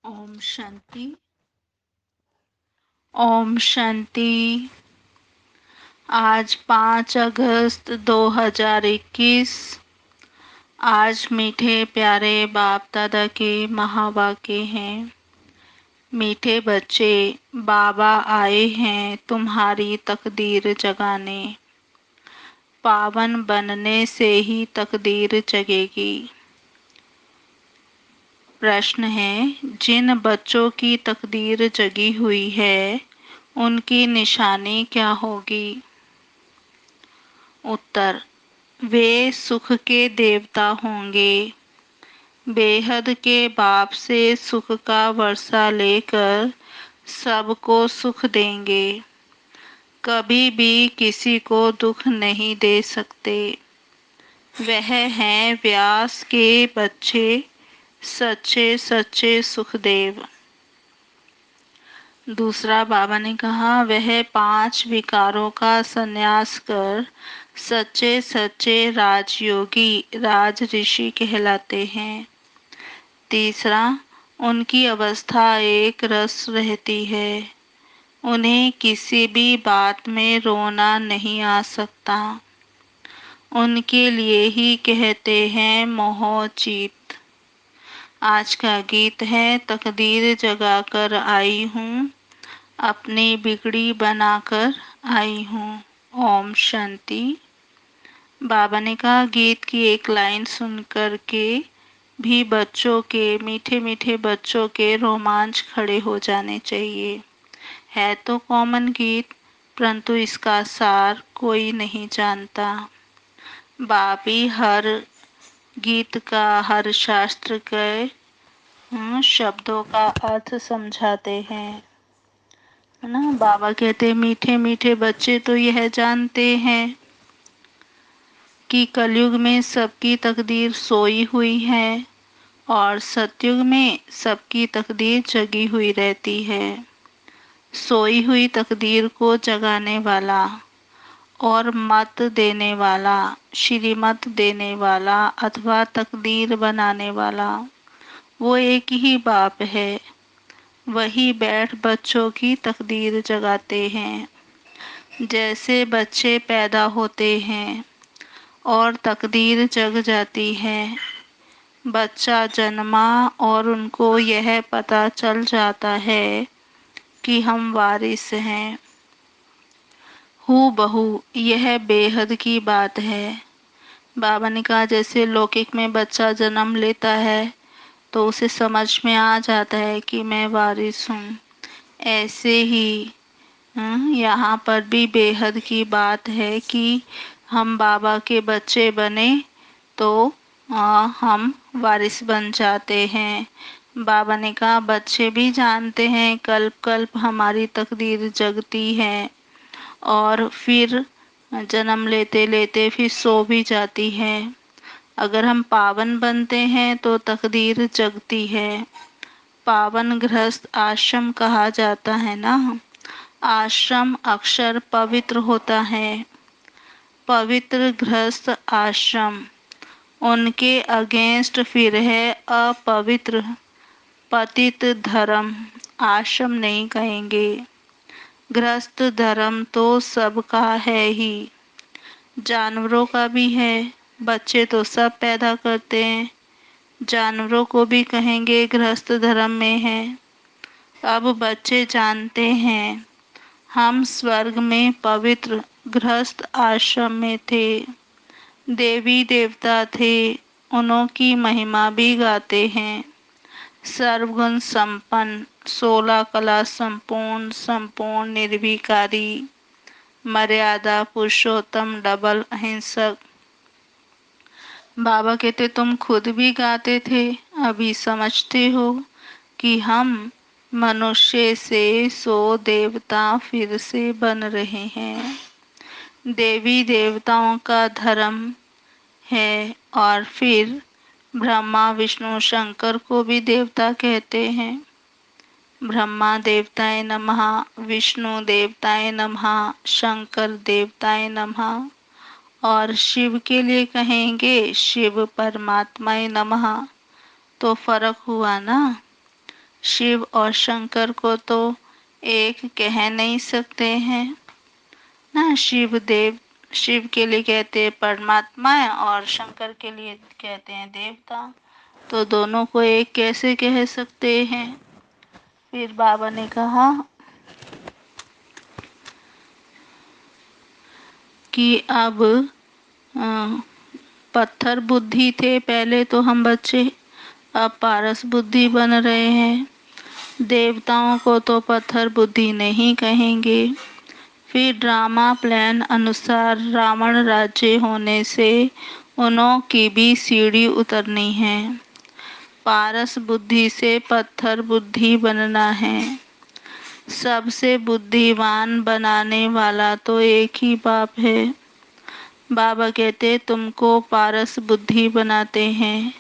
ओम शांति। ओम शांति। आज 5 अगस्त 2021। आज मीठे प्यारे बाप दादा के महावाक्य हैं। मीठे बच्चे, बाबा आए हैं तुम्हारी तकदीर जगाने। पावन बनने से ही तकदीर जगेगी। प्रश्न है, जिन बच्चों की तकदीर जगी हुई है उनकी निशानी क्या होगी? उत्तर, वे सुख के देवता होंगे। बेहद के बाप से सुख का वर्षा लेकर सबको सुख देंगे। कभी भी किसी को दुख नहीं दे सकते। वह हैं व्यास के बच्चे, सच्चे सच्चे सुखदेव। दूसरा, बाबा ने कहा, वह 5 विकारों का संन्यास कर सच्चे सच्चे राजयोगी राज ऋषि कहलाते हैं। तीसरा, उनकी अवस्था एक रस रहती है। उन्हें किसी भी बात में रोना नहीं आ सकता। उनके लिए ही कहते हैं मोह जीत। आज का गीत है, तकदीर जगा कर आई हूँ, अपनी बिगड़ी बनाकर आई हूँ। ओम शांति। बाबा ने कहा, गीत की एक लाइन सुनकर के भी बच्चों के, मीठे मीठे बच्चों के रोमांच खड़े हो जाने चाहिए। है तो कॉमन गीत, परंतु इसका सार कोई नहीं जानता। बाप ही हर गीत का, हर शास्त्र के शब्दों का अर्थ समझाते हैं, है ना। बाबा कहते, मीठे मीठे बच्चे तो यह जानते हैं कि कलयुग में सबकी तकदीर सोई हुई है और सतयुग में सबकी तकदीर जगी हुई रहती है। सोई हुई तकदीर को जगाने वाला और मत देने वाला, श्रीमत देने वाला अथवा तकदीर बनाने वाला, वो एक ही बाप है। वही बैठ बच्चों की तकदीर जगाते हैं। जैसे बच्चे पैदा होते हैं और तकदीर जग जाती है। बच्चा जन्मा और उनको यह पता चल जाता है कि हम वारिस हैं। हूबहू यह बेहद की बात है। बाबा ने कहा, जैसे लौकिक में बच्चा जन्म लेता है तो उसे समझ में आ जाता है कि मैं वारिस हूँ, ऐसे ही यहाँ पर भी बेहद की बात है कि हम बाबा के बच्चे बने तो हम वारिस बन जाते हैं। बाबा ने कहा, बच्चे भी जानते हैं कल्प कल्प हमारी तकदीर जगती है और फिर जन्म लेते लेते फिर सो भी जाती है। अगर हम पावन बनते हैं तो तकदीर जगती है। पावन गृहस्थ आश्रम कहा जाता है ना। आश्रम अक्षर पवित्र होता है। पवित्र गृहस्थ आश्रम, उनके अगेंस्ट फिर है अपवित्र पतित धर्म, आश्रम नहीं कहेंगे। गृहस्थ धर्म तो सबका है ही, जानवरों का भी है। बच्चे तो सब पैदा करते हैं, जानवरों को भी कहेंगे गृहस्थ धर्म में है। अब बच्चे जानते हैं हम स्वर्ग में पवित्र गृहस्थ आश्रम में थे। देवी देवता थे, उन्हों की महिमा भी गाते हैं। सर्वगुण संपन्न, 16 कला संपूर्ण, संपूर्ण निर्विकारी, मर्यादा पुरुषोत्तम, डबल अहिंसक। बाबा कहते, तुम खुद भी गाते थे, अभी समझते हो कि हम मनुष्य से 100 देवता फिर से बन रहे हैं। देवी देवताओं का धर्म है और फिर ब्रह्मा विष्णु शंकर को भी देवता कहते हैं। ब्रह्मा देवताय नमः, विष्णु देवताय नमः, शंकर देवताय नमः। और शिव के लिए कहेंगे शिव परमात्माय नमः। तो फर्क हुआ ना। शिव और शंकर को तो एक कह नहीं सकते हैं ना। शिव के लिए कहते हैं परमात्मा है और शंकर के लिए कहते हैं देवता, तो दोनों को एक कैसे कह सकते हैं। फिर बाबा ने कहा कि अब अ, पत्थर बुद्धि थे पहले तो हम बच्चे, अब पारस बुद्धि बन रहे हैं। देवताओं को तो पत्थर बुद्धि नहीं कहेंगे। फिर ड्रामा प्लान अनुसार रावण राज्य होने से उन्हों की भी सीढ़ी उतरनी है। पारस बुद्धि से पत्थर बुद्धि बनना है। सबसे बुद्धिमान बनाने वाला तो एक ही बाप है। बाबा कहते तुमको पारस बुद्धि बनाते हैं,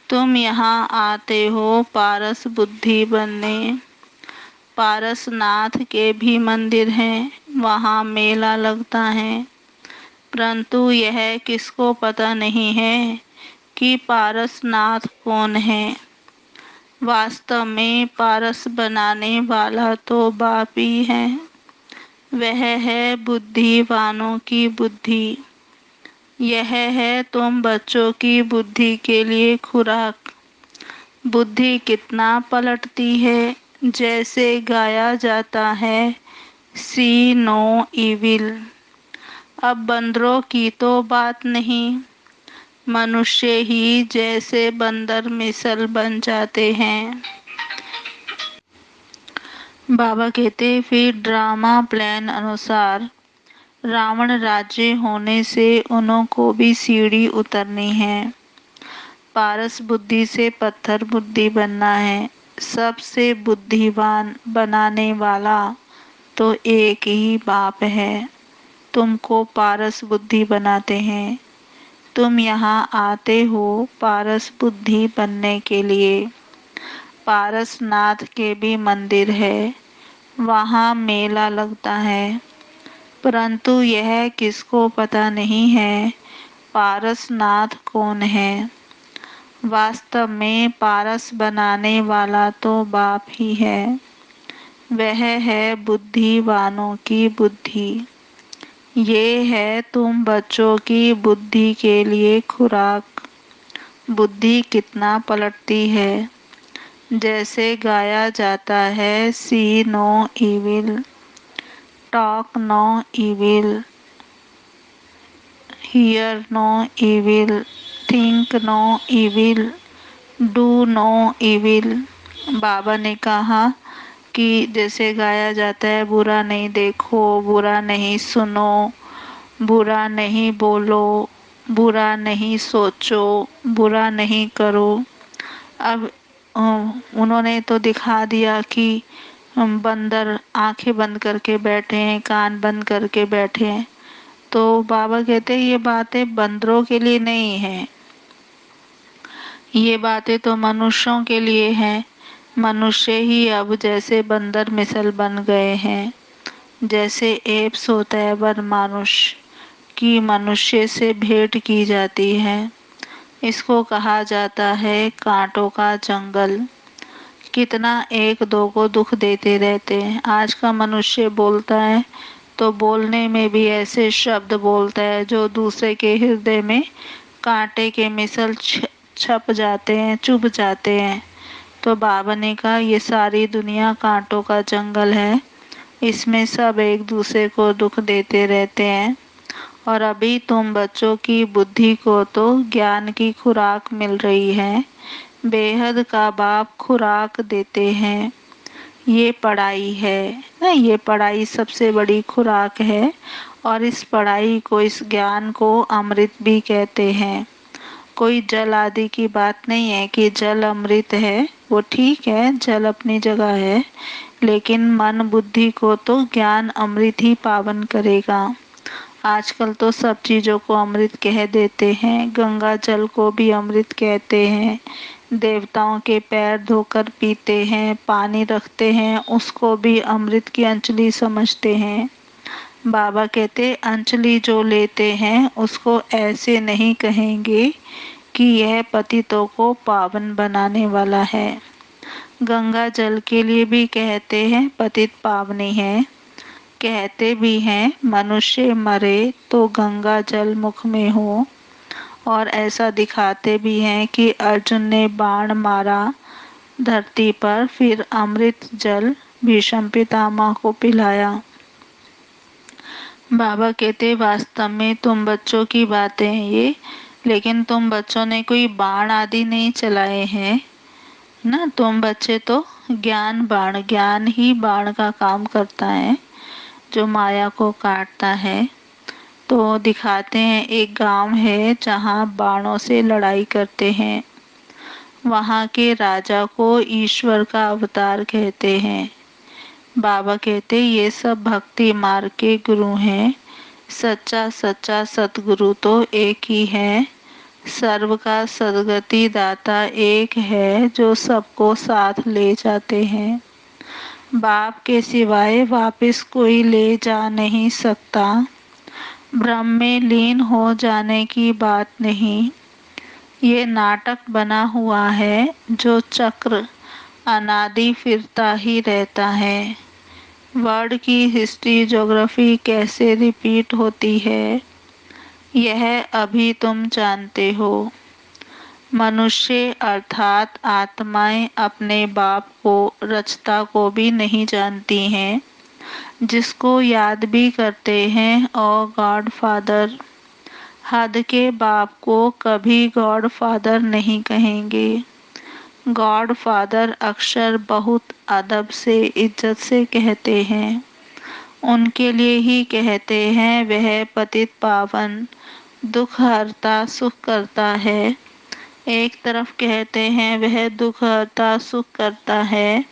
तुम यहाँ आते हो पारस बुद्धि बनने। पारसनाथ के भी मंदिर हैं, वहाँ मेला लगता है, परंतु यह किसको पता नहीं है कि पारसनाथ कौन है। वास्तव में पारस बनाने वाला तो बाप ही है। वह है बुद्धिवानों की बुद्धि। यह है तुम बच्चों की बुद्धि के लिए खुराक। बुद्धि कितना पलटती है, जैसे गाया जाता है सी नो इविल। अब बंदरों की तो बात नहीं, मनुष्य ही जैसे बंदर मिसल बन जाते हैं। बाबा कहते फिर ड्रामा प्लान अनुसार रावण राज्य होने से उन्हों को भी सीढ़ी उतरनी है। पारस बुद्धि से पत्थर बुद्धि बनना है। सबसे बुद्धिमान बनाने वाला तो एक ही बाप है। तुमको पारस बुद्धि बनाते हैं, तुम यहाँ आते हो पारस बुद्धि बनने के लिए। पारसनाथ के भी मंदिर है, वहाँ मेला लगता है, परंतु यह किसको पता नहीं है पारसनाथ कौन है। वास्तव में पारस बनाने वाला तो बाप ही है। वह है बुद्धिवानों की बुद्धि। ये है तुम बच्चों की बुद्धि के लिए खुराक। बुद्धि कितना पलटती है, जैसे गाया जाता है see no evil, talk no evil, hear no evil, think no evil, do no evil. बाबा ने कहा कि जैसे गाया जाता है बुरा नहीं देखो, बुरा नहीं सुनो, बुरा नहीं बोलो, बुरा नहीं सोचो, बुरा नहीं करो। अब उन्होंने तो दिखा दिया कि हम बंदर आंखें बंद करके बैठे हैं, कान बंद करके बैठे हैं। तो बाबा कहते हैं ये बातें बंदरों के लिए नहीं है, ये बातें तो मनुष्यों के लिए हैं। मनुष्य ही अब जैसे बंदर मिसल बन गए हैं। जैसे एप्स होता है वन मानुष की मनुष्य से भेंट की जाती है। इसको कहा जाता है कांटों का जंगल। कितना एक दो को दुख देते रहते हैं। आज का मनुष्य बोलता है तो बोलने में भी ऐसे शब्द बोलता है जो दूसरे के हृदय में कांटे के मिसल छप जाते हैं, चुभ जाते हैं। तो बाबा ने कहा ये सारी दुनिया कांटों का जंगल है, इसमें सब एक दूसरे को दुख देते रहते हैं। और अभी तुम बच्चों की बुद्धि को तो ज्ञान की खुराक मिल रही है। बेहद का बाप खुराक देते हैं। ये पढ़ाई है ना, ये पढ़ाई सबसे बड़ी खुराक है। और इस पढ़ाई को, इस ज्ञान को अमृत भी कहते हैं। कोई जल आदि की बात नहीं है कि जल अमृत है, वो ठीक है, जल अपनी जगह है, लेकिन मन बुद्धि को तो ज्ञान अमृत ही पावन करेगा। आजकल तो सब चीज़ों को अमृत कह देते हैं, गंगा जल को भी अमृत कहते हैं, देवताओं के पैर धोकर पीते हैं, पानी रखते हैं उसको भी अमृत की अंजलि समझते हैं। बाबा कहते अंजलि जो लेते हैं उसको ऐसे नहीं कहेंगे कि यह पतितों को पावन बनाने वाला है। गंगा जल के लिए भी कहते हैं पतित पावनी है। कहते भी हैं मनुष्य मरे तो गंगा जल मुख में हो, और ऐसा दिखाते भी हैं कि अर्जुन ने बाण मारा धरती पर, फिर अमृत जल भीष्म पितामह को पिलाया। बाबा कहते वास्तव में तुम बच्चों की बातें हैं ये, लेकिन तुम बच्चों ने कोई बाण आदि नहीं चलाए हैं ना। तुम बच्चे तो ज्ञान बाण, ज्ञान ही बाण का काम करता है जो माया को काटता है। तो दिखाते हैं एक गांव है जहाँ बाणों से लड़ाई करते हैं। वहाँ के राजा को ईश्वर का अवतार कहते हैं। बाबा कहते ये सब भक्ति मार्ग के गुरु हैं। सच्चा सच्चा सतगुरु तो एक ही है। सर्व का सदगति दाता एक है जो सबको साथ ले जाते हैं। बाप के सिवाय वापिस कोई ले जा नहीं सकता। ब्रह्म में लीन हो जाने की बात नहीं। ये नाटक बना हुआ है जो चक्र अनादि फिरता ही रहता है। वर्ड की हिस्ट्री ज्योग्राफी कैसे रिपीट होती है यह अभी तुम जानते हो। मनुष्य अर्थात आत्माएं अपने बाप को रचता को भी नहीं जानती हैं, जिसको याद भी करते हैं और गॉड फादर। हद के बाप को कभी गॉड फादर नहीं कहेंगे। गॉड फादर अक्सर बहुत अदब से इज्जत से कहते हैं। उनके लिए ही कहते हैं वह पतित पावन दुख हरता सुख करता है। एक तरफ कहते हैं वह दुख हरता सुख करता है,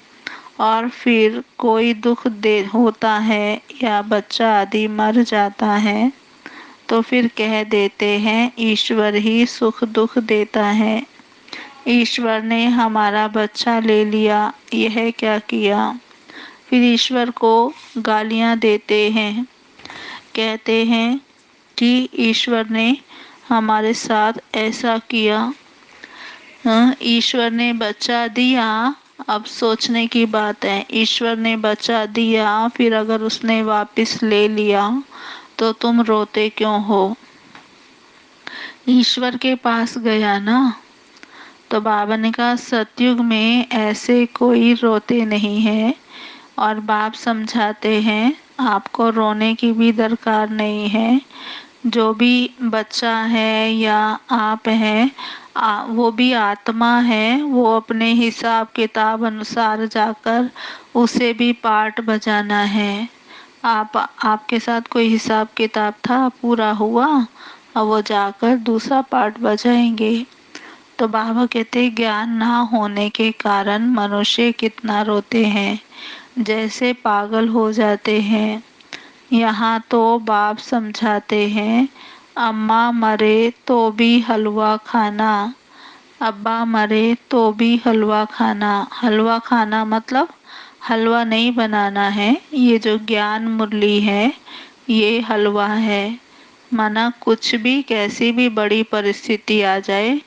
और फिर कोई दुख दे होता है या बच्चा आदि मर जाता है तो फिर कह देते हैं ईश्वर ही सुख दुख देता है। ईश्वर ने हमारा बच्चा ले लिया, यह क्या किया। फिर ईश्वर को गालियां देते हैं। कहते हैं कि ईश्वर ने हमारे साथ ऐसा किया। ईश्वर ने बच्चा दिया। अब सोचने की बात है, ईश्वर ने बच्चा दिया, फिर अगर उसने वापस ले लिया तो तुम रोते क्यों हो। ईश्वर के पास गया ना। तो बाबा ने कहा सतयुग में ऐसे कोई रोते नहीं है, और बाप समझाते हैं आपको रोने की भी दरकार नहीं है। जो भी बच्चा है या आप हैं, वो भी आत्मा है। वो अपने हिसाब किताब अनुसार जाकर उसे भी पार्ट बजाना है। आपके साथ कोई हिसाब किताब था, पूरा हुआ, अब वो जाकर दूसरा पार्ट बजाएंगे। तो बाबा कहते ज्ञान ना होने के कारण मनुष्य कितना रोते हैं, जैसे पागल हो जाते हैं। यहाँ तो बाप समझाते हैं अम्मा मरे तो भी हलवा खाना, अब्बा मरे तो भी हलवा खाना। हलवा खाना मतलब हलवा नहीं बनाना है। ये जो ज्ञान मुरली है ये हलवा है। माना कुछ भी कैसी भी बड़ी परिस्थिति आ जाए,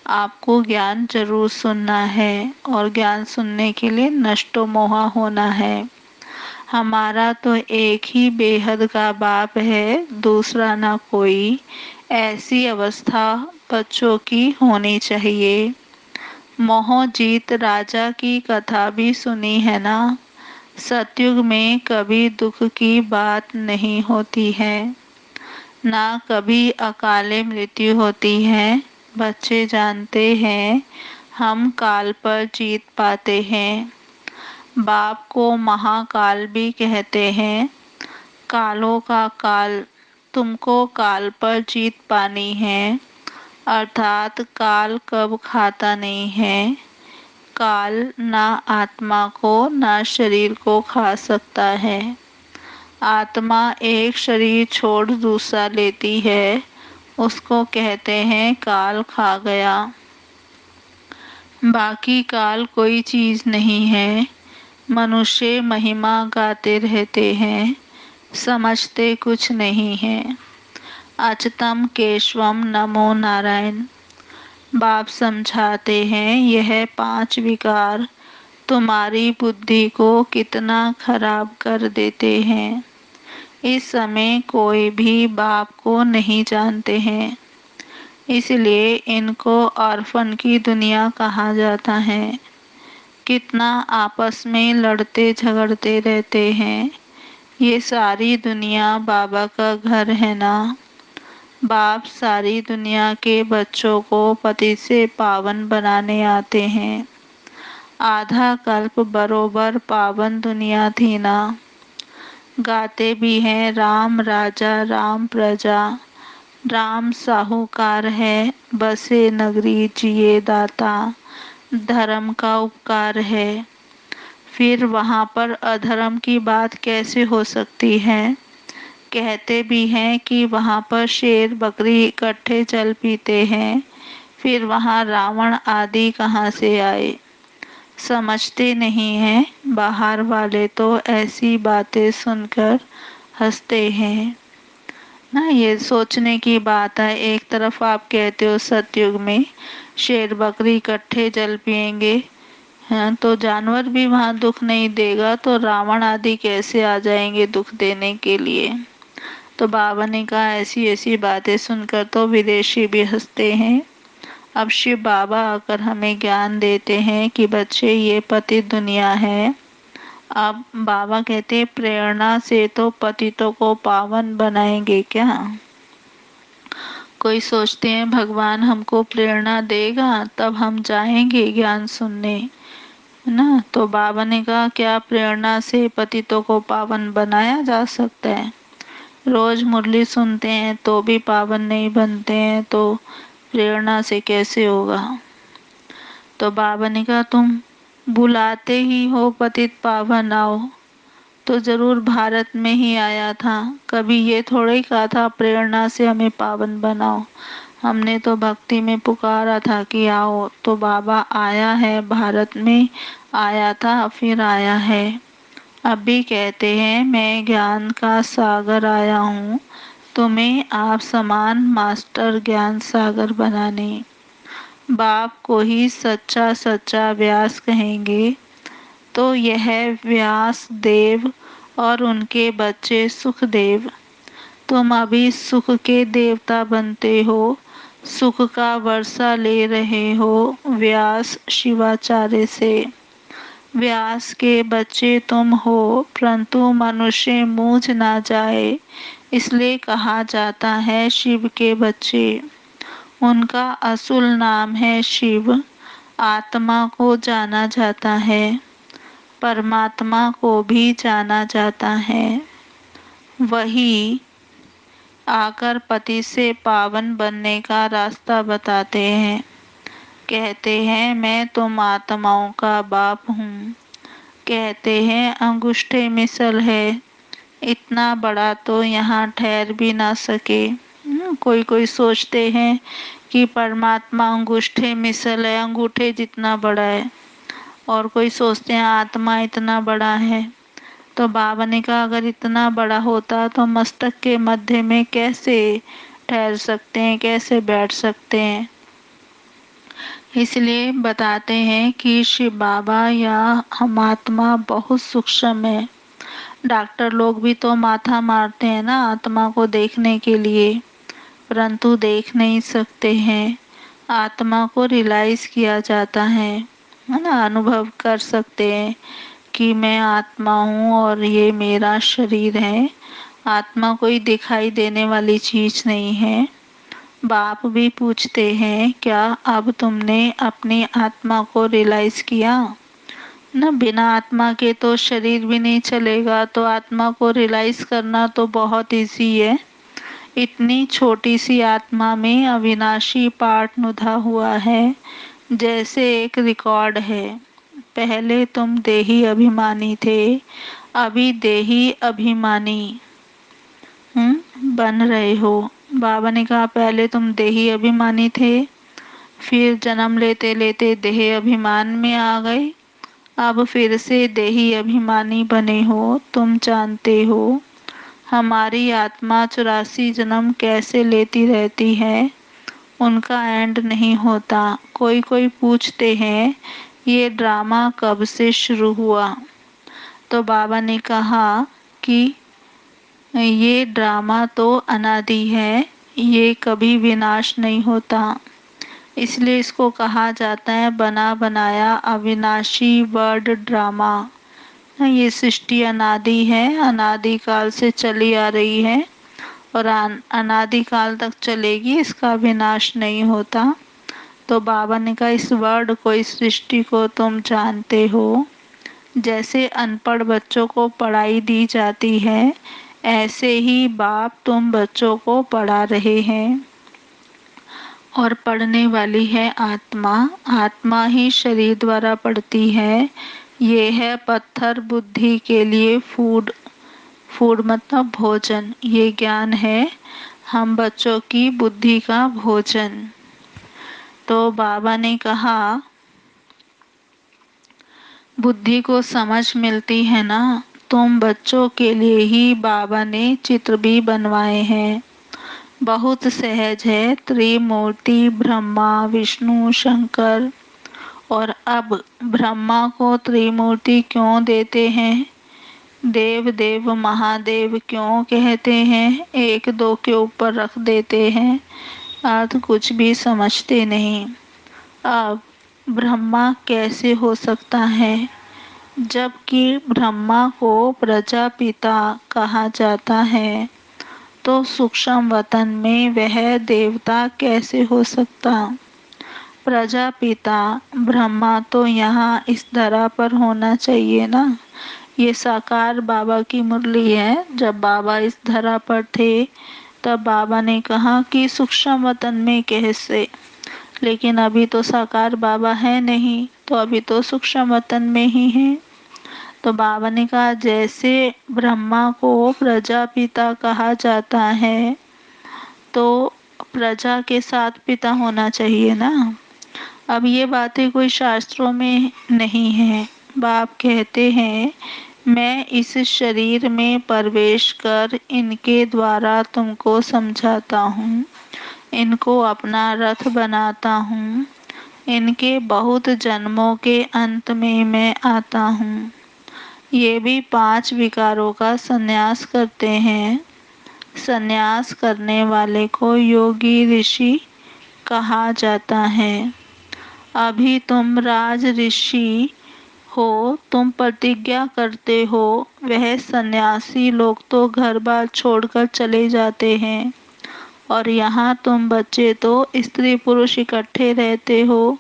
आपको ज्ञान जरूर सुनना है, और ज्ञान सुनने के लिए नष्टो मोहा होना है। हमारा तो एक ही बेहद का बाप है, दूसरा ना कोई। ऐसी अवस्था बच्चों की होनी चाहिए। मोह जीत राजा की कथा भी सुनी है ना। सतयुग में कभी दुख की बात नहीं होती है, ना कभी अकाले मृत्यु होती है। बच्चे जानते हैं हम काल पर जीत पाते हैं। बाप को महाकाल भी कहते हैं। कालों का काल, तुमको काल पर जीत पानी है, अर्थात काल कब खाता नहीं है। काल ना आत्मा को ना शरीर को खा सकता है। आत्मा एक शरीर छोड़ दूसरा लेती है, उसको कहते हैं काल खा गया। बाकी काल कोई चीज नहीं है। मनुष्य महिमा गाते रहते हैं, समझते कुछ नहीं है। अचतम केशवम नमो नारायण। बाप समझाते हैं यह 5 विकार तुम्हारी बुद्धि को कितना खराब कर देते हैं। इस समय कोई भी बाप को नहीं जानते हैं, इसलिए इनको ऑर्फन की दुनिया कहा जाता है। कितना आपस में लड़ते झगड़ते रहते हैं। ये सारी दुनिया बाबा का घर है ना। बाप सारी दुनिया के बच्चों को पति से पावन बनाने आते हैं। आधा कल्प बरोबर पावन दुनिया थी ना। गाते भी हैं राम राजा राम प्रजा, राम साहूकार है बसे नगरी जिए दाता, धर्म का उपकार है। फिर वहाँ पर अधर्म की बात कैसे हो सकती है। कहते भी हैं कि वहाँ पर शेर बकरी इकट्ठे जल पीते हैं। फिर वहाँ रावण आदि कहाँ से आए। समझते नहीं हैं। बाहर वाले तो ऐसी बातें सुनकर हंसते हैं ना। ये सोचने की बात है। एक तरफ आप कहते हो सतयुग में शेर बकरी इकट्ठे जल पिएंगे, हाँ, तो जानवर भी वहाँ दुख नहीं देगा, तो रावण आदि कैसे आ जाएंगे दुख देने के लिए। तो बाबा ने कहा ऐसी ऐसी बातें सुनकर तो विदेशी भी हंसते हैं। अब शिव बाबा आकर हमें ज्ञान देते हैं कि बच्चे ये पतित दुनिया है। अब बाबा कहते हैं प्रेरणा से तो पतितों को पावन बनाएंगे क्या। कोई सोचते हैं भगवान हमको प्रेरणा देगा तब हम जाएंगे ज्ञान सुनने, है ना। तो बाबा ने कहा क्या प्रेरणा से पतितों को पावन बनाया जा सकता है। रोज मुरली सुनते हैं तो भी पावन नहीं बनते हैं, तो प्रेरणा से कैसे होगा। तो बाबा ने कहा तुम बुलाते ही हो पतित पावन आओ, तो जरूर भारत में ही आया था। कभी ये थोड़े ही कहा था प्रेरणा से हमें पावन बनाओ। हमने तो भक्ति में पुकारा था कि आओ, तो बाबा आया है, भारत में आया था फिर आया है। अब भी कहते हैं मैं ज्ञान का सागर आया हूँ, तुम्हें आप समान मास्टर ज्ञान सागर बनाने। बाप को ही सच्चा सच्चा व्यास कहेंगे, तो यह व्यास देव और उनके बच्चे सुखदेव। तुम अभी सुख के देवता बनते हो, सुख का वर्षा ले रहे हो व्यास शिवाचार्य से। व्यास के बच्चे तुम हो, परंतु मनुष्य मूझ ना जाए इसलिए कहा जाता है शिव के बच्चे। उनका असुल नाम है शिव। आत्मा को जाना जाता है, परमात्मा को भी जाना जाता है। वही आकर पति से पावन बनने का रास्ता बताते हैं। कहते हैं मैं तुम आत्माओं का बाप हूँ। कहते हैं अंगूठे मिसल है, इतना बड़ा तो यहाँ ठहर भी ना सके। कोई कोई सोचते हैं कि परमात्मा अंगूठे मिसल है, अंगूठे जितना बड़ा है, और कोई सोचते हैं आत्मा इतना बड़ा है। तो बाबा ने कहा अगर इतना बड़ा होता तो मस्तक के मध्य में कैसे ठहर सकते हैं, कैसे बैठ सकते हैं। इसलिए बताते हैं कि शिव बाबा या हम आत्मा बहुत सूक्ष्म है। डॉक्टर लोग भी तो माथा मारते हैं ना आत्मा को देखने के लिए, परंतु देख नहीं सकते हैं। आत्मा को रियलाइज किया जाता है ना, अनुभव कर सकते हैं कि मैं आत्मा हूँ और ये मेरा शरीर है। आत्मा कोई दिखाई देने वाली चीज नहीं है। बाप भी पूछते हैं क्या अब तुमने अपनी आत्मा को रियलाइज किया ना। बिना आत्मा के तो शरीर भी नहीं चलेगा, तो आत्मा को रियलाइज करना तो बहुत इजी है। इतनी छोटी सी आत्मा में अविनाशी पाठ नुधा हुआ है, जैसे एक रिकॉर्ड है। पहले तुम देही अभिमानी थे, अभी देही अभिमानी बन रहे हो। बाबा ने कहा पहले तुम देही अभिमानी थे, फिर जन्म लेते लेते देह अभिमान में आ गए, अब फिर से देही अभिमानी बने हो। तुम जानते हो हमारी आत्मा 84 जन्म कैसे लेती रहती है, उनका एंड नहीं होता। कोई कोई पूछते हैं ये ड्रामा कब से शुरू हुआ? तो बाबा ने कहा कि ये ड्रामा तो अनादि है, ये कभी विनाश नहीं होता, इसलिए इसको कहा जाता है बना बनाया अविनाशी वर्ड ड्रामा। ये सृष्टि अनादि है, अनादि काल से चली आ रही है और अनादि काल तक चलेगी, इसका विनाश नहीं होता। तो बाबा ने कहा इस वर्ड को, इस सृष्टि को तुम जानते हो, जैसे अनपढ़ बच्चों को पढ़ाई दी जाती है, ऐसे ही बाप तुम बच्चों को पढ़ा रहे हैं। और पढ़ने वाली है आत्मा, आत्मा ही शरीर द्वारा पढ़ती है। ये है पत्थर बुद्धि के लिए फूड, फूड मतलब भोजन, ये ज्ञान है हम बच्चों की बुद्धि का भोजन। तो बाबा ने कहा बुद्धि को समझ मिलती है ना, तुम बच्चों के लिए ही बाबा ने चित्र भी बनवाए हैं। बहुत सहज है, त्रिमूर्ति ब्रह्मा विष्णु शंकर। और अब ब्रह्मा को त्रिमूर्ति क्यों देते हैं, देव देव महादेव क्यों कहते हैं, एक दो के ऊपर रख देते हैं, अर्थ कुछ भी समझते नहीं। अब ब्रह्मा कैसे हो सकता है, जबकि ब्रह्मा को प्रजापिता कहा जाता है, तो सूक्ष्म वतन में वह देवता कैसे हो सकता? प्रजापिता ब्रह्मा तो यहाँ इस धरा पर होना चाहिए ना। ये साकार बाबा की मुरली है। जब बाबा इस धरा पर थे तब बाबा ने कहा कि सूक्ष्म वतन में कैसे, लेकिन अभी तो साकार बाबा है नहीं, तो अभी तो सूक्ष्म वतन में ही है। तो बाबा ने कहा जैसे ब्रह्मा को प्रजापिता कहा जाता है, तो प्रजा के साथ पिता होना चाहिए ना। अब ये बातें कोई शास्त्रों में नहीं है। बाप कहते हैं मैं इस शरीर में प्रवेश कर इनके द्वारा तुमको समझाता हूँ, इनको अपना रथ बनाता हूँ, इनके बहुत जन्मों के अंत में मैं आता हूँ। ये भी 5 विकारों का संन्यास करते हैं। संन्यास करने वाले को योगी ऋषि कहा जाता है। अभी तुम राज ऋषि हो, तुम प्रतिज्ञा करते हो, वह सन्यासी लोग तो घर बार छोड़कर चले जाते हैं, और यहाँ तुम बच्चे तो स्त्री पुरुष इकट्ठे रहते हो,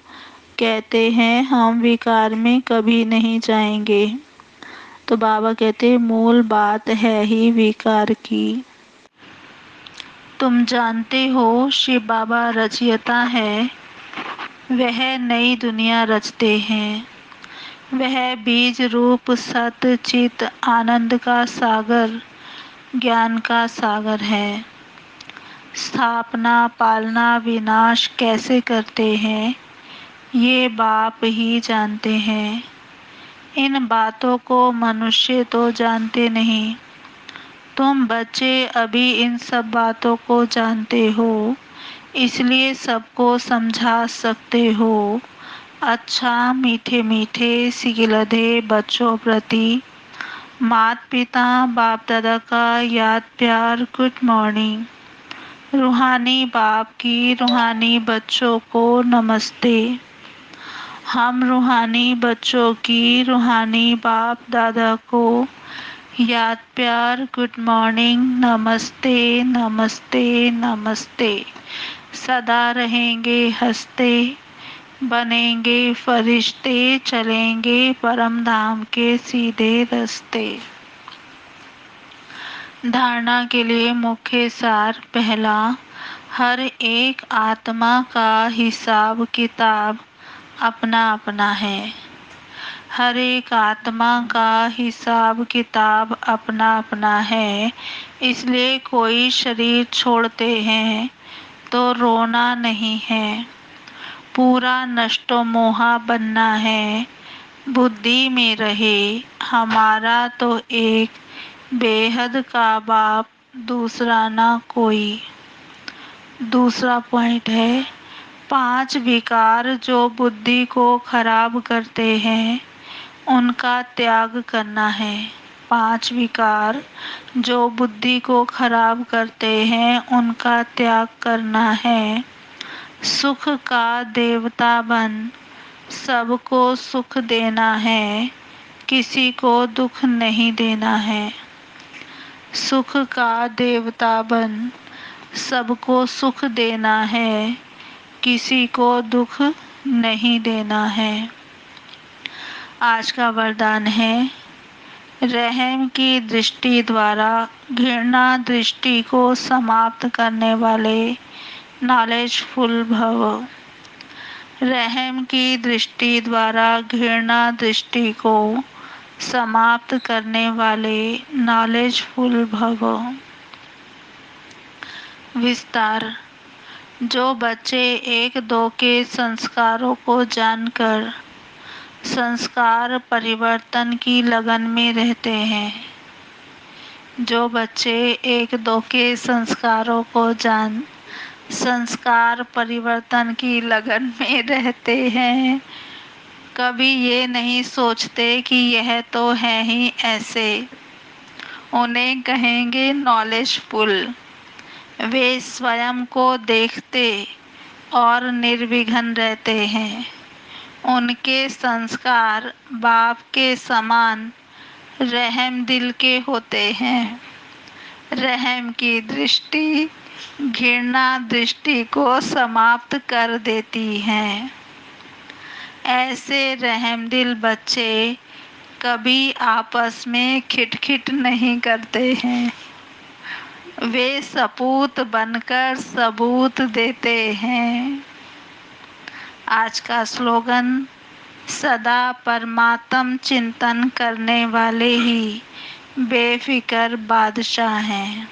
कहते हैं हम विकार में कभी नहीं जाएंगे। तो बाबा कहते मूल बात है ही विकार की। तुम जानते हो शिव बाबा रचयिता है, वह नई दुनिया रचते हैं। वह बीज रूप सत चित आनंद का सागर, ज्ञान का सागर है। स्थापना पालना विनाश कैसे करते हैं, ये बाप ही जानते हैं। इन बातों को मनुष्य तो जानते नहीं। तुम बच्चे अभी इन सब बातों को जानते हो, इसलिए सबको समझा सकते हो। अच्छा मीठे मीठे सिगिलधे बच्चों प्रति माता पिता बाप दादा का याद प्यार गुड मॉर्निंग। रूहानी बाप की रूहानी बच्चों को नमस्ते। हम रूहानी बच्चों की रूहानी बाप दादा को याद प्यार गुड मॉर्निंग, नमस्ते नमस्ते नमस्ते। सदा रहेंगे हंसते, बनेंगे फरिश्ते, चलेंगे परम धाम के सीधे रास्ते। धारणा के लिए मुख्य सार पहला, हर एक आत्मा का हिसाब किताब अपना अपना है। हर एक आत्मा का हिसाब किताब अपना अपना है, इसलिए कोई शरीर छोड़ते हैं तो रोना नहीं है। पूरा नष्टो मोहा बनना है, बुद्धि में रहे हमारा तो एक बेहद का बाप, दूसरा ना कोई। दूसरा पॉइंट है 5 विकार जो बुद्धि को खराब करते हैं उनका त्याग करना है। 5 विकार जो बुद्धि को खराब करते हैं उनका त्याग करना है। सुख का देवता बन सबको सुख देना है, किसी को दुख नहीं देना है। सुख का देवता बन सबको सुख देना है, किसी को दुख नहीं देना है। आज का वरदान है, रहम की दृष्टि द्वारा घृणा दृष्टि को समाप्त करने वाले नॉलेजफुल भव। रहम की दृष्टि द्वारा घृणा दृष्टि को समाप्त करने वाले नॉलेजफुल भव। विस्तार। जो बच्चे एक दो के संस्कारों को जानकर संस्कार परिवर्तन की लगन में रहते हैं, जो बच्चे एक दो के संस्कारों को जान संस्कार परिवर्तन की लगन में रहते हैं, कभी ये नहीं सोचते कि यह तो है ही ऐसे, उन्हें कहेंगे नॉलेजफुल। वे स्वयं को देखते और निर्विघ्न रहते हैं। उनके संस्कार बाप के समान रहम दिल के होते हैं। रहम की दृष्टि घृणा दृष्टि को समाप्त कर देती है। ऐसे रहम दिल बच्चे कभी आपस में खिटखिट नहीं करते हैं। वे सपूत बनकर सबूत देते हैं। आज का स्लोगन, सदा परमात्म चिंतन करने वाले ही बेफिक्र बादशाह हैं।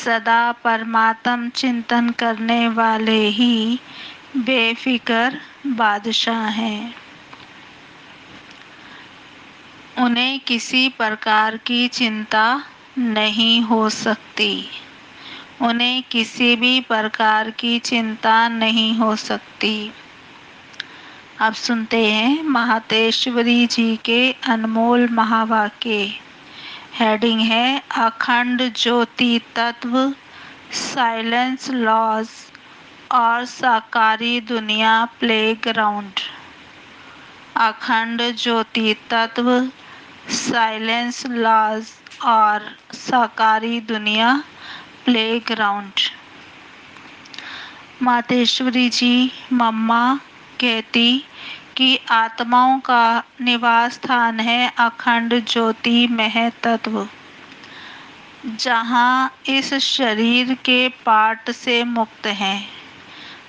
सदा परमात्म चिंतन करने वाले ही बेफिक्र बादशाह हैं। उन्हें किसी प्रकार की चिंता नहीं हो सकती। उन्हें किसी भी प्रकार की चिंता नहीं हो सकती। अब सुनते हैं महातेश्वरी जी के अनमोल महावाक्य। हेडिंग है, अखंड ज्योति तत्व, साइलेंस लॉज और साकारी दुनिया प्लेग्राउंड। अखंड ज्योति तत्व, साइलेंस लॉज और साकारी दुनिया प्लेग्राउंड। मातेश्वरी जी मम्मा कहती कि आत्माओं का निवास स्थान है अखंड ज्योति मह तत्व, जहाँ इस शरीर के पाट से मुक्त हैं,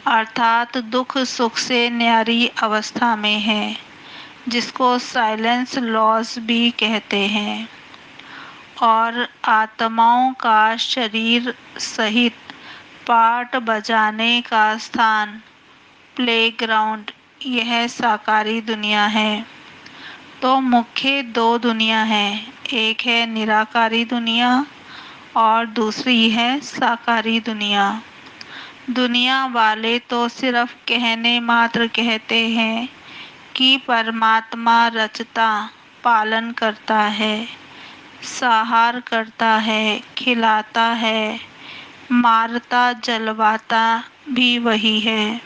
अर्थात दुख सुख से न्यारी अवस्था में है, जिसको साइलेंस लॉज भी कहते हैं। और आत्माओं का शरीर सहित पाट बजाने का स्थान प्लेग्राउंड, यह साकारी दुनिया है। तो मुख्य 2 दुनिया हैं, एक है निराकारी दुनिया और दूसरी है साकारी दुनिया। दुनिया वाले तो सिर्फ कहने मात्र कहते हैं कि परमात्मा रचता पालन करता है, सहार करता है, खिलाता है, मारता जलवाता भी वही है,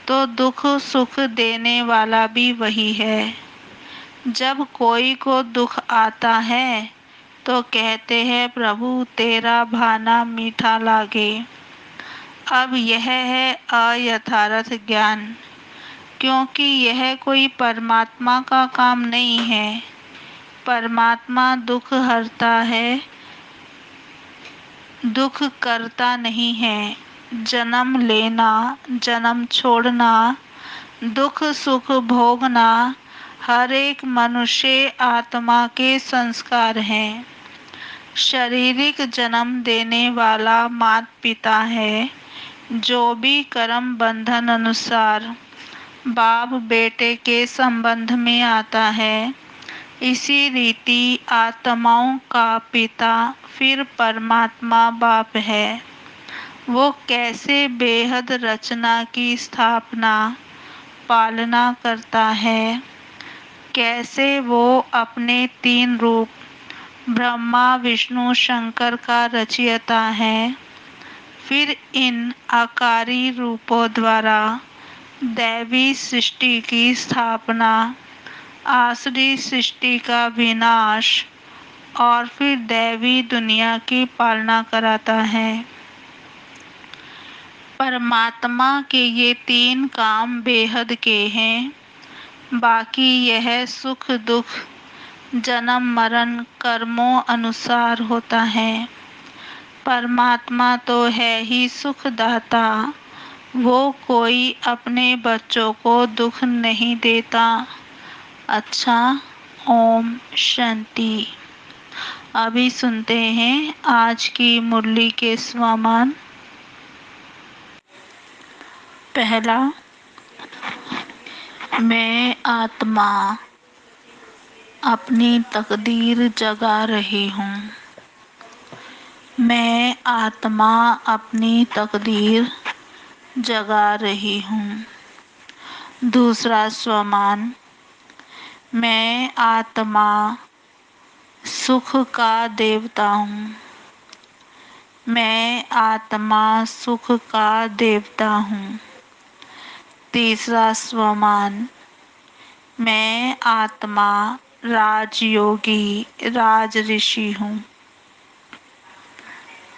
तो दुख सुख देने वाला भी वही है। जब कोई को दुख आता है तो कहते हैं प्रभु तेरा भाना मीठा लागे। अब यह है अयथार्थ ज्ञान, क्योंकि यह कोई परमात्मा का काम नहीं है। परमात्मा दुख हरता है, दुख करता नहीं है। जन्म लेना, जन्म छोड़ना, दुख सुख भोगना हर एक मनुष्य आत्मा के संस्कार हैं। शारीरिक जन्म देने वाला माता पिता है, जो भी कर्म बंधन अनुसार बाप बेटे के संबंध में आता है, इसी रीति आत्माओं का पिता फिर परमात्मा बाप है। वो कैसे बेहद रचना की स्थापना पालना करता है, कैसे वो अपने तीन रूप ब्रह्मा विष्णु शंकर का रचयिता है, फिर इन आकारी रूपों द्वारा दैवी सृष्टि की स्थापना, आसुरी सृष्टि का विनाश और फिर दैवी दुनिया की पालना कराता है। परमात्मा के ये तीन काम बेहद के हैं, बाकी यह सुख दुख जन्म मरण कर्मों अनुसार होता है। परमात्मा तो है ही सुखदाता, वो कोई अपने बच्चों को दुख नहीं देता। अच्छा, ओम शांति। अभी सुनते हैं आज की मुरली के स्वमान। पहला, मैं आत्मा अपनी तकदीर जगा रही हूँ। मैं आत्मा अपनी तकदीर जगा रही हूँ। दूसरा स्वमान, मैं आत्मा सुख का देवता हूँ। मैं आत्मा सुख का देवता हूँ। तीसरा स्वमान, मैं आत्मा राजयोगी राज ऋषि हूँ।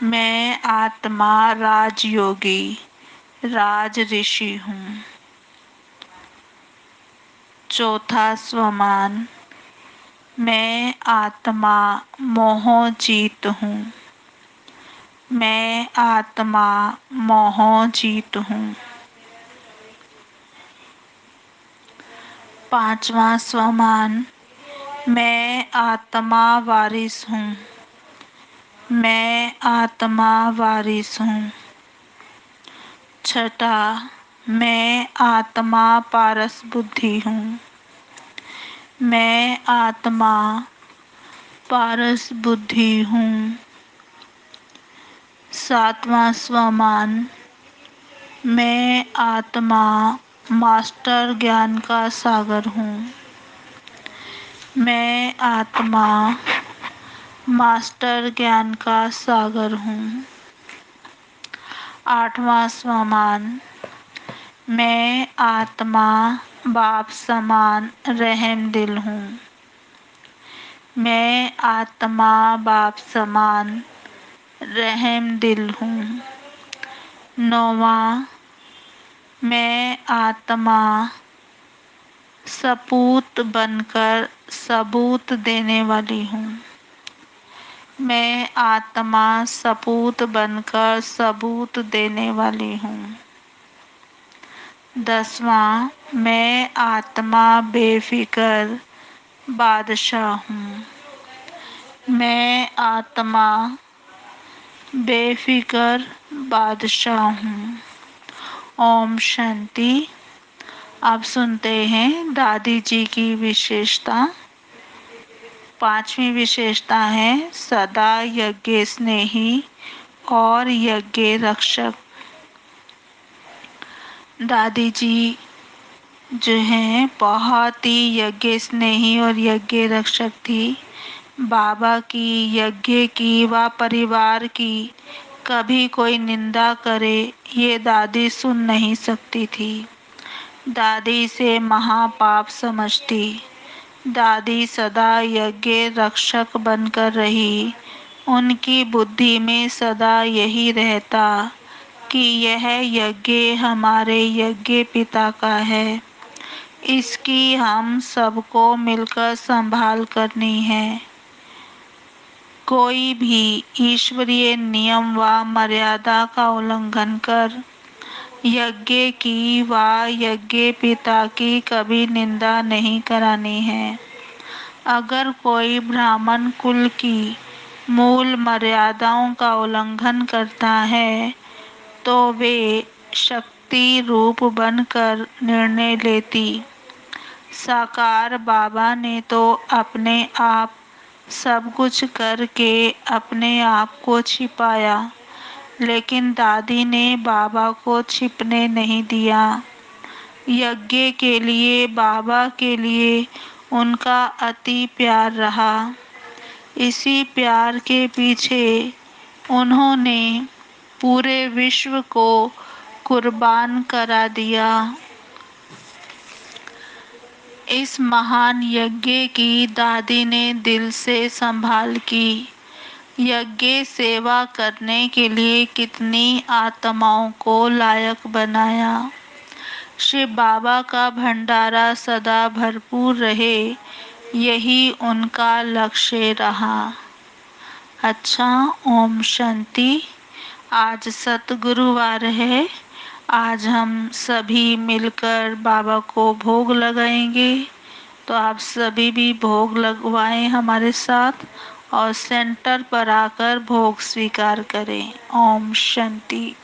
मैं आत्मा राजयोगी राज ऋषि हूँ। चौथा स्वमान, मैं आत्मा मोहजीत हूँ। मैं आत्मा मोहजीत हूँ। पांचवा स्वमान, मैं आत्मा वारिस हूँ। मैं आत्मा वारिस हूँ। छठा, मैं आत्मा पारस बुद्धि हूँ। मैं आत्मा पारस बुद्धि हूँ। सातवां स्वमान, मैं आत्मा मास्टर ज्ञान का सागर हूँ। मैं आत्मा मास्टर ज्ञान का सागर हूँ। आठवां स्वमान, मैं आत्मा बाप समान रहम दिल हूँ। मैं आत्मा बाप समान रहम दिल हूँ। नौवां, मैं आत्मा सपूत बनकर सबूत देने वाली हूँ। मैं आत्मा सपूत बनकर सबूत देने वाली हूँ। 10वां, मैं आत्मा बेफिकर बादशाह हूँ। मैं आत्मा बेफिकर बादशाह हूँ। ओम शांति। अब सुनते हैं दादी जी की विशेषता। पांचवी विशेषता है सदा यज्ञ स्नेही और यज्ञ रक्षक। दादी जी जो हैं बहुत ही यज्ञ स्नेही और यज्ञ रक्षक थी। बाबा की, यज्ञ की व परिवार की कभी कोई निंदा करे ये दादी सुन नहीं सकती थी। दादी से महापाप समझती। दादी सदा यज्ञ रक्षक बनकर रही। उनकी बुद्धि में सदा यही रहता कि यह यज्ञ हमारे यज्ञ पिता का है, इसकी हम सबको मिलकर संभाल करनी है। कोई भी ईश्वरीय नियम व मर्यादा का उल्लंघन कर यज्ञ की व यज्ञ पिता की कभी निंदा नहीं करानी है। अगर कोई ब्राह्मण कुल की मूल मर्यादाओं का उल्लंघन करता है तो वे शक्ति रूप बनकर निर्णय लेती। साकार बाबा ने तो अपने आप सब कुछ करके अपने आप को छिपाया, लेकिन दादी ने बाबा को छिपने नहीं दिया। यज्ञ के लिए, बाबा के लिए उनका अति प्यार रहा। इसी प्यार के पीछे उन्होंने पूरे विश्व को कुर्बान करा दिया। इस महान यज्ञ की दादी ने दिल से संभाल की। यज्ञ सेवा करने के लिए कितनी आत्माओं को लायक बनाया। शिव बाबा का भंडारा सदा भरपूर रहे, यही उनका लक्ष्य रहा। अच्छा, ओम शांति। आज सतगुरुवार है। आज हम सभी मिलकर बाबा को भोग लगाएंगे, तो आप सभी भी भोग लगवाएं हमारे साथ और सेंटर पर आकर भोग स्वीकार करें। ओम शांति।